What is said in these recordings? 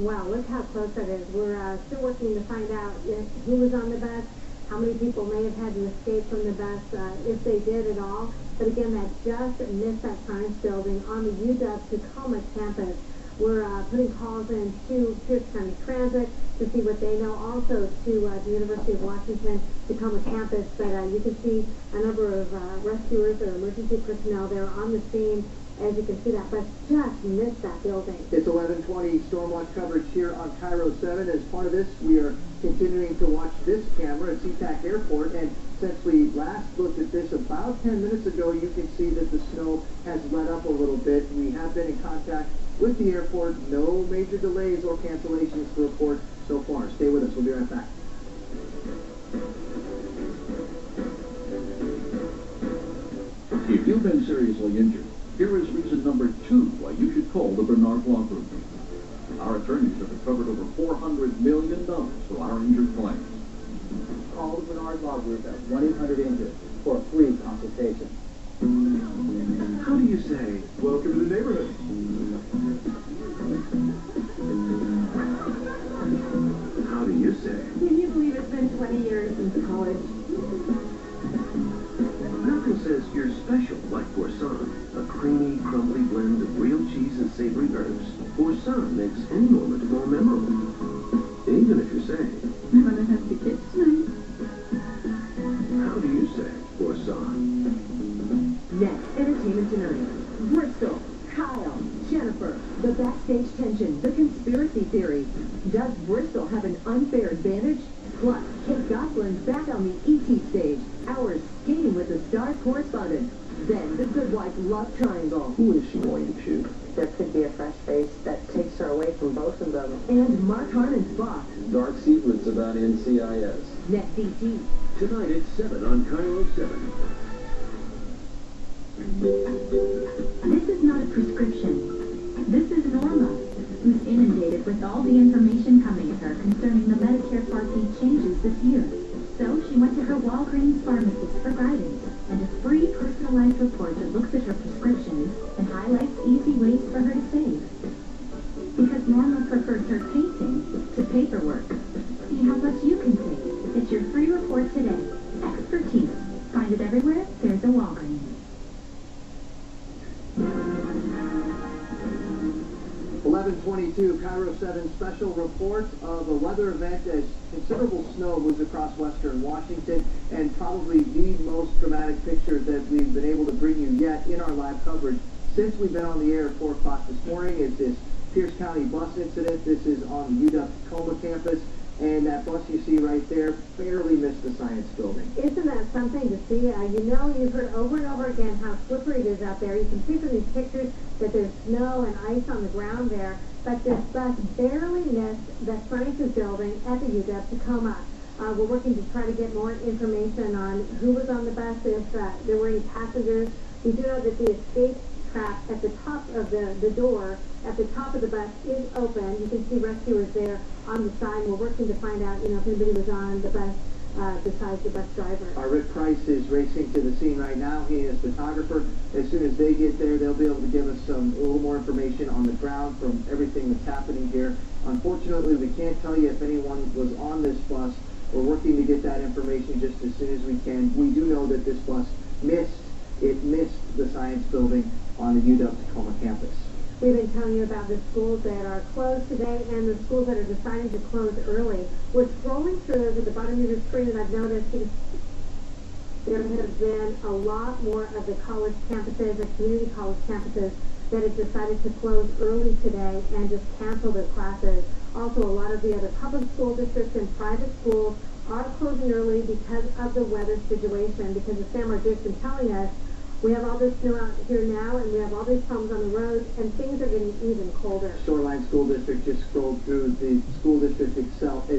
Wow, look how close that is. We're still working to find out who was on the bus, how many people may have had to escape from the bus, if they did at all. But again, that just missed that science building on the UW-Tacoma campus. We're putting calls in to Pierce County Transit to see what they know, also to the University of Washington Tacoma campus. But you can see a number of rescuers or emergency personnel there on the scene. As you can see, that bus just missed that building. It's 11:20 Stormwatch coverage here on Cairo 7. As part of this, we are continuing to watch this camera at SeaTac Airport. And since we last looked at this about 10 minutes ago, you can see that the snow has let up a little bit. We have been in contact with the airport. No major delays or cancellations to report so far. Stay with us. We'll be right back. If you've been seriously injured, here is reason number 2 why you should call the Bernard Law Group. Our attorneys have recovered over $400 million for our injured clients. Call the Bernard Law Group at 1-800-INJURED for a free consultation. How do you say, welcome to the neighborhood? How do you say? Can you believe it's been 20 years since college? Malcolm says you're special, like Boursin, a creamy, crumbly blend of real cheese and savory herbs. Boursin makes any moment more memorable, even if you're saying, I'm gonna have to kids tonight. how do you say Boursin? Next, entertainment tonight. Bristol, Kyle, Jennifer, the backstage tension, the conspiracy theory. Does Bristol have an unfair advantage? Plus, Kate Gosselin's back on the ET stage. Hours skating with the Stars correspondent. Then, the Good Wife love triangle. Who is she going to shoot? There could be a fresh face that takes her away from both of them. And Mark Harmon's boss. Dark secrets about NCIS. Next ET. Tonight at 7 on Cairo 7. This is not a prescription. This is Norma, who's inundated with all the information coming to her concerning the Medicare Part D changes this year. So she went to her Walgreens pharmacist for guidance and a free personalized report that looks at her prescriptions and highlights easy ways for her to save. Because Norma prefers her painting to paperwork. See how much you can save. It's your free report today. Expertise. Find it everywhere there's a Walgreens. 11:22 Cairo 7 special report of a weather event as considerable snow moves across western Washington, and probably the most dramatic picture that we've been able to bring you yet in our live coverage since we've been on the air at 4 o'clock this morning is this Pierce County bus incident. This is on the UW-Tacoma campus, and that bus you see right there barely missed the science building. Isn't that something to see? You've heard over and over again how slippery it is out there. You can see from these pictures that there's snow and ice on the ground there, but this bus barely missed the sciences building at the UW-Tacoma. We're working to try to get more information on who was on the bus, if there were any passengers. We do know that the escape trap at the top of the door at the top of the bus is open. You can see rescuers there on the side. We're working to find out, if anybody was on the bus besides the bus driver. Our Rick Price is racing to the scene right now. He is a photographer. As soon as they get there, they'll be able to give us a little more information on the ground from everything that's happening here. Unfortunately, we can't tell you if anyone was on this bus. We're working to get that information just as soon as we can. We do know that this bus missed the science building on the UW-Tacoma campus. We've been telling you about the schools that are closed today and the schools that are deciding to close early. We're scrolling through those at the bottom of your screen, and I've noticed there have been a lot more of the college campuses, the community college campuses, that have decided to close early today and just cancel their classes. Also, a lot of the other public school districts and private schools are closing early because of the weather situation, because as Sam Marduke's been telling us, we have all this snow out here now, and we have all these problems on the roads, and things are getting even colder. Shoreline School District just scrolled through the school district itself,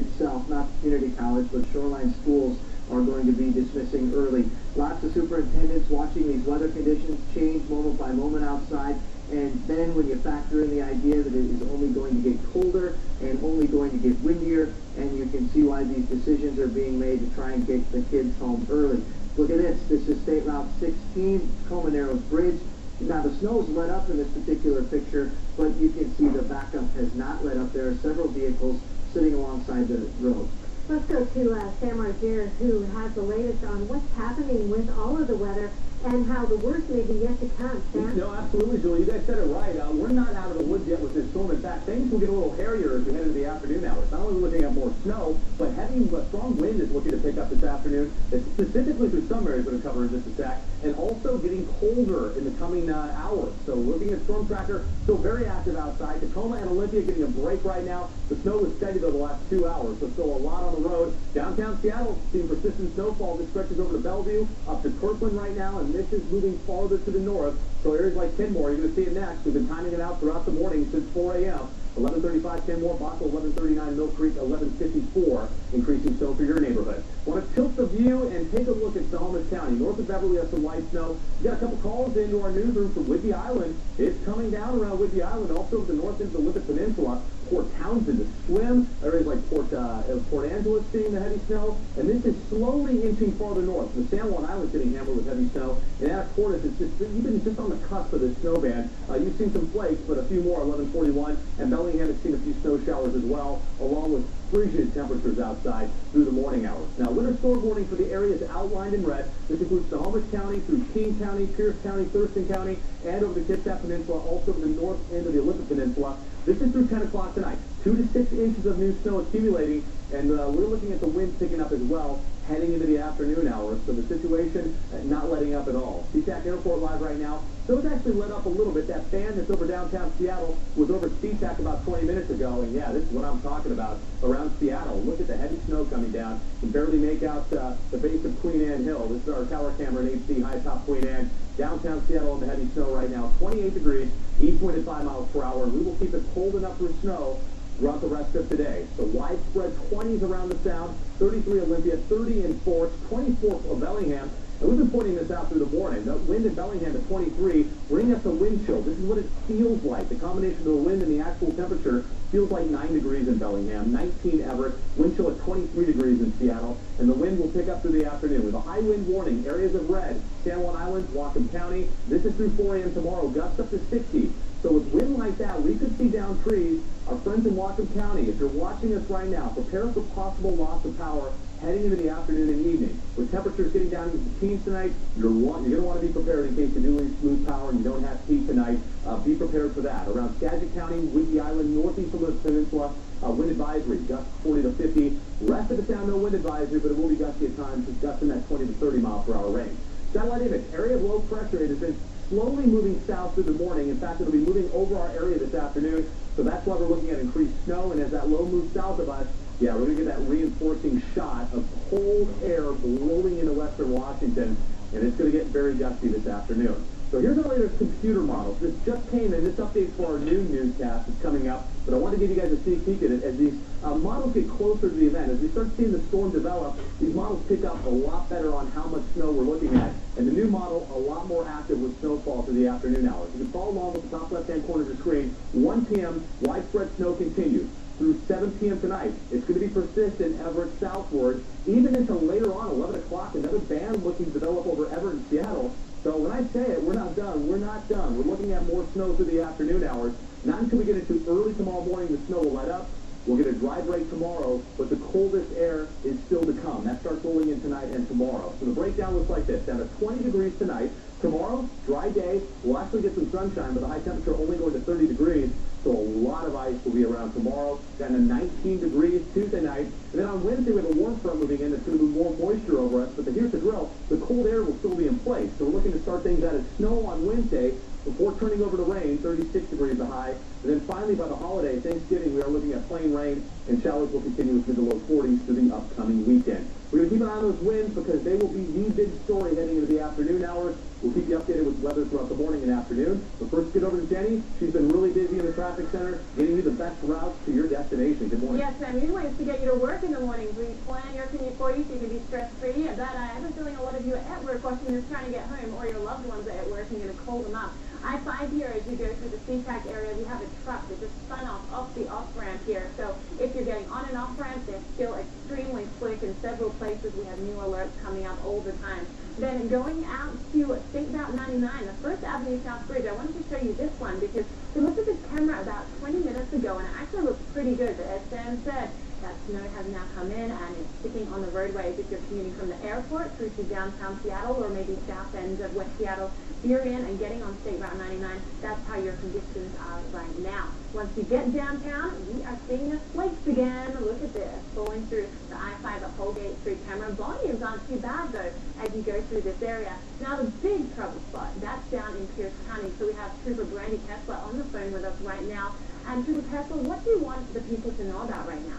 not community college, but Shoreline schools are going to be dismissing early. Lots of superintendents watching these weather conditions change moment by moment outside, and then when you factor in the idea that it is only going to get colder and only going to get windier, and you can see why these decisions are being made to try and get the kids home early. Look at this. This is State Route 16, Tacoma Narrows Bridge. Now, the snow's let up in this particular picture, but you can see the backup has not let up. There are several vehicles sitting alongside the road. Let's go to Sam Argier, who has the latest on what's happening with all of the weather and how the worst may be yet to come. Sam? No, absolutely, Julie. You guys said it right. We're not out of the woods yet with this storm. In fact, things will get a little hairier as we head into the afternoon hours. Not only are we looking at more snow, but heavy, strong wind is looking to pick up this afternoon, specifically through some areas that are covered in just a sec, and also getting colder in the coming hours. So looking at Storm Tracker, still very active outside. Tacoma and Olympia getting a break right now. The snow was steady, though, the last 2 hours, so still a lot on the road. Downtown Seattle seeing persistent snowfall that stretches over to Bellevue, up to Kirkland right now, and this is moving farther to the north. So areas like Kenmore, you're going to see it next. We've been timing it out throughout the morning since 4 a.m. 11:35 Kenmore, Bothell 11:39 Mill Creek, 11:54 increasing snow for your neighborhood. Want to tilt the view and take a look at Snohomish County. North of Beverly has some light snow. We got a couple calls into our newsroom from Whidbey Island. It's coming down around Whidbey Island, also to the north into the Lippet Peninsula. Port Townsend to swim. Areas like Port Angeles seeing the heavy snow. And this is slowly inching farther north. The San Juan Island getting hammered with heavy snow. And Anacortes is just on the cusp of this snow band. You've seen some flakes, but a few more, 11:41. And Bellingham has seen a few snow showers as well, along with frigid temperatures outside through the morning hours. Now, winter storm warning for the areas outlined in red. This includes Snohomish County through King County, Pierce County, Thurston County, and over the Kitsap Peninsula, also to the north end of the Olympic Peninsula. This is through 10 o'clock tonight. 2 to 6 inches of new snow accumulating, and we're looking at the winds picking up as well heading into the afternoon hours. So the situation not letting up at all. SeaTac Airport live right now. So it's actually let up a little bit. That fan that's over downtown Seattle was over SeaTac about 20 minutes ago, and yeah, this is what I'm talking about around Seattle. Look at the heavy snow coming down. You can barely make out the base of Queen Anne Hill. This is our tower camera in HD, high top Queen Anne. Downtown Seattle in the heavy snow right now, 28 degrees, east wind at 5 miles per hour. We will keep it cold enough for snow throughout the rest of today. So widespread 20s around the sound, 33 Olympia, 30 in Forks, 24 for Bellingham. And we've been pointing this out through the morning. The wind in Bellingham at 23, bringing us a wind chill. This is what it feels like. The combination of the wind and the actual temperature feels like 9 degrees in Bellingham, 19 Everett, wind chill at 23 degrees in Seattle, and the wind will pick up through the afternoon. With a high wind warning, areas of red, San Juan Island, Whatcom County. This is through 4 a.m. tomorrow, gusts up to 60. So with wind like that, we could see down trees. Our friends in Whatcom County, if you're watching us right now, prepare for possible loss of power heading into the afternoon and evening. With temperatures getting down into the teens tonight, you're going to want to be prepared in case you do lose power and you don't have heat tonight. Be prepared for that. Around Skagit County, Whidbey Island, northeast of the peninsula, wind advisory, gusts 40 to 50. Rest of the town, no wind advisory, but it will be gusty at times, gusts in that 20 to 30 mile per hour range. Satellite image, area of low pressure. It has been slowly moving south through the morning. In fact, it'll be moving over our area this afternoon, so that's why we're looking at increased snow. And as that low moves south of us, yeah, we're going to get that reinforcing shot of cold air blowing into western Washington, and it's going to get very gusty this afternoon. So here's our latest computer models. This just came in. This update's for our noon newscast that's coming up, but I want to give you guys a sneak peek at it. As these models get closer to the event, as we start seeing the storm develop, these models pick up a lot better on how much snow we're looking at, and the new model a lot more active with snowfall through the afternoon hours. You can follow along with the top left-hand corner of the screen. 1 p.m., widespread snow continues. Through 7 p.m. tonight, it's going to be persistent Everett southward, even until later on, 11 o'clock, another band looking to develop over Everett and Seattle. So when I say it, we're not done. We're not done. We're looking at more snow through the afternoon hours. Not until we get into early tomorrow morning, the snow will let up. We'll get a dry break tomorrow, but the coldest air is still to come. That starts rolling in tonight and tomorrow. So the breakdown looks like this. Down to 20 degrees tonight. Tomorrow, dry day. We'll actually get some sunshine, but the high temperature only going to 30 degrees. So a lot of ice will be around tomorrow. Down to 19 degrees Tuesday night. And then on Wednesday, we have a warm front moving in that's going to move more moisture over us. But here's the drill. The cold air will still be in place. So we're looking to start things out as snow on Wednesday before turning over to rain, 36 degrees the high. And then finally, by the holiday, Thanksgiving, we are looking at plain rain, and showers will continue with mid to low 40s through the upcoming weekend. We're going to keep an eye on those winds because they will be the big story heading into the afternoon hours. We'll keep you updated with weather throughout the morning and afternoon. But first, get over to Jenny. She's been really busy in the traffic center, getting you the best routes to your destination. Good morning. Yes, Sam. Usually it's to get you to work in the mornings. We plan your commute for you so you can be stress-free. But I have a feeling a lot of you are at work watching this trying to get home, or your loved ones are at work and you're going to call them up. I-5 here, as you go through the CPAC area, we have a truck that just spun off the off-ramp here. So if you're getting on and off-ramp, they're still extremely slick in several places. We have new alerts coming up all the time. Then going out to State Route 99, the First Avenue South Bridge, I wanted to show you this one because we looked at this camera about 20 minutes ago, and it actually looks pretty good. But as Sam said, that snow has now come in and it's sticking on the roadways if you're commuting from the airport through to downtown Seattle or maybe south end of West Seattle. You're in and getting on State Route 99. That's how your conditions are right now. Once you get downtown, we are seeing the flakes again. Look at this, flowing through the I-5 at Holgate Street. Camera volumes aren't too bad though as you go through this area. Now the big trouble spot, that's down in Pierce County. So we have Trooper Brandy Kessler on the phone with us right now. And Trooper Kessler, what do you want the people to know about right now?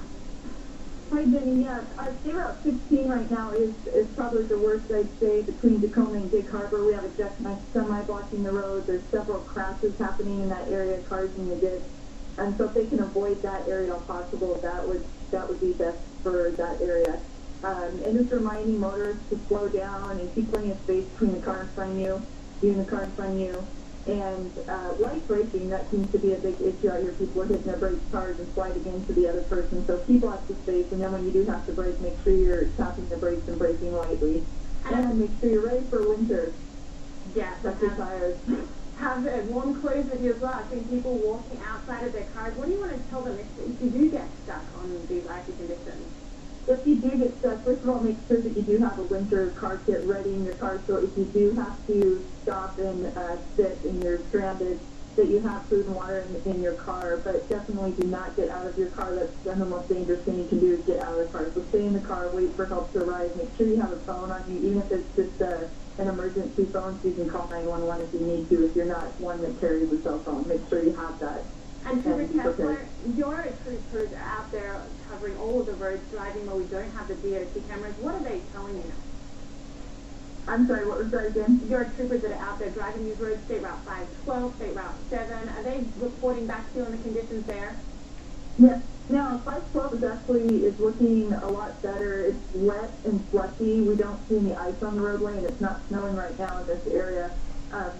Hi, Jenny. Yeah, State Route 16 right now is probably the worst, I'd say, between Tacoma and Gig Harbor. We have a jet semi blocking the road. There's several crashes happening in that area, cars in the ditch. And so if they can avoid that area if possible, that would be best for that area. And just reminding motorists to slow down and keep plenty of space between the car in front of you, and the car in front of you. And light braking, that seems to be a big issue out here. People are hitting their brakes hard and sliding into the other person. So keep lots of space, and then when you do have to brake, make sure you're tapping the brakes and braking lightly. And make sure you're ready for winter. Yes. Check your tires. Have warm clothes with you as well. I've seen people walking outside of their cars. What do you want to tell them if you do get stuck on these icy conditions? If you do get stuck, first of all, make sure that you do have a winter car kit ready in your car. So if you do have to stop and sit and you're stranded, that you have food and water in your car. But definitely do not get out of your car. That's the most dangerous thing you can do is get out of the car. So stay in the car, wait for help to arrive. Make sure you have a phone on you, even if it's just an emergency phone, so you can call 911 if you need to. If you're not one that carries a cell phone, make sure you have that. And Trooper Kessler, your troopers are out there covering all of the roads, driving where we don't have the DOT cameras. What are they telling you now? I'm sorry, what was that again? Your troopers that are out there driving these roads, State Route 512, State Route 7, are they reporting back to you on the conditions there? Yes. No, 512 is looking a lot better. It's wet and slushy. We don't see any ice on the roadway, and it's not snowing right now in this area.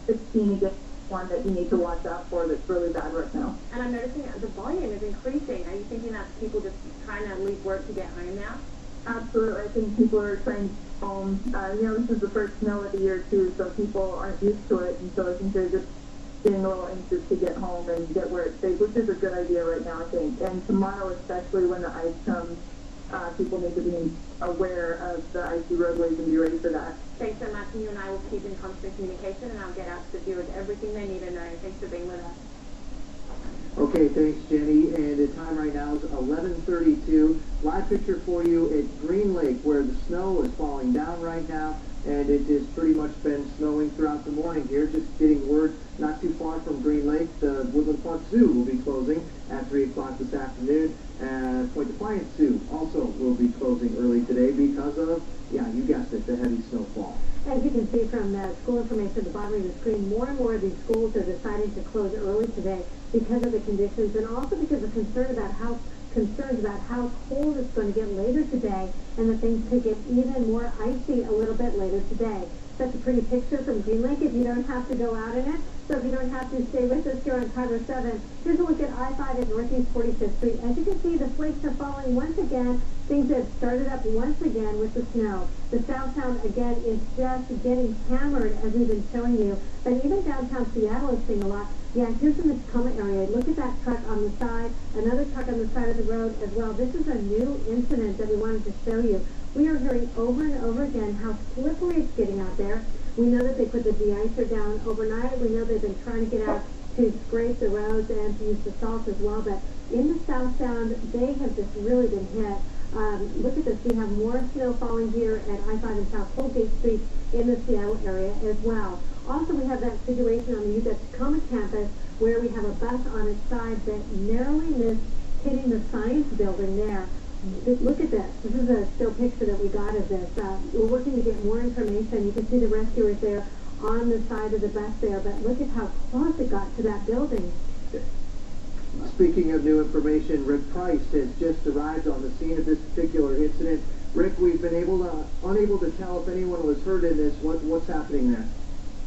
16 again. One that you need to watch out for that's really bad right now. And I'm noticing that the volume is increasing. Are you thinking that's people just trying to leave work to get home now? Absolutely. I think people are trying to get home. This is the first snow of the year, too, so people aren't used to it, and so I think they're just getting a little anxious to get home and get where it's safe, which is a good idea right now, I think. And tomorrow, especially when the ice comes, people need to be aware of the icy roadways and be ready for that. Thanks so much, and you and I will keep in constant communication, and I'll get out to the viewers everything they need to know. Thanks for being with us. Okay, thanks, Jenny. And the time right now is 11:32. Live picture for you at Green Lake, where the snow is falling down right now, and it has pretty much been snowing throughout the morning here. Just getting word not too far from Green Lake, the Woodland Park Zoo will be closing at 3 o'clock this afternoon. Point Defiance Zoo also will be closing early today because of, yeah, you guessed it, the heavy snowfall. As you can see from the school information at the bottom of the screen, more and more of these schools are deciding to close early today because of the conditions and also because of concerns about how cold it's going to get later today and that things could get even more icy a little bit later today. Such a pretty picture from Green Lake if you don't have to go out in it. So if you don't have to stay with us here on Highway 7, here's a look at I-5 at Northeast 45th Street. As you can see, the flakes are falling once again. Things have started up once again with the snow. The southbound, again, is just getting hammered, as we've been showing you. But even downtown Seattle is seeing a lot. Yeah, here's in the Tacoma area. Look at that truck on the side, another truck on the side of the road as well. This is a new incident that we wanted to show you. We are hearing over and over again how slippery it's getting out there. We know that they put the de-icer down overnight. We know they've been trying to get out to scrape the roads and to use the salt as well. But in the southbound, they have just really been hit. Look at this. We have more snow falling here at I-5 and South Holgate Street in the Seattle area as well. Also, we have that situation on the Tacoma campus where we have a bus on its side that narrowly missed hitting the science building there. Look at this. This is a still picture that we got of this. We're working to get more information. You can see the rescuers there on the side of the bus there, but look at how close it got to that building. Speaking of new information, Rick Price has just arrived on the scene of this particular incident. Rick, we've been unable to tell if anyone was hurt in this. What's happening there?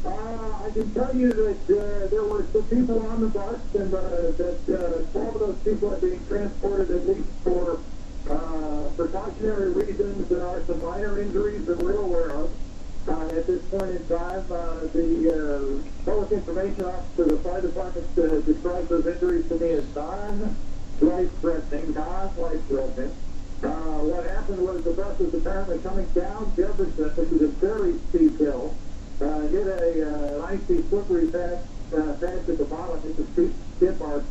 I can tell you that there were some people on the bus, and that 12 of those people are being transported at least for precautionary reasons. There are some minor injuries that we're aware of. At this point in time, the public information officer of the fire department describes those injuries to me as non-life-threatening. What happened was the bus was apparently coming down Jefferson, which is a very steep hill, hit an icy slippery patch at the bottom. It's a steep skid mark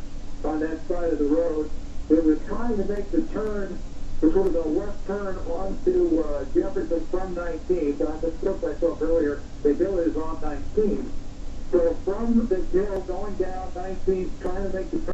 on that side of the road. It was trying to make the turn, the sort of the left turn onto Jefferson from 19. So I misspoke myself earlier. The hill is on 19. So from the hill going down 19, trying to make the turn.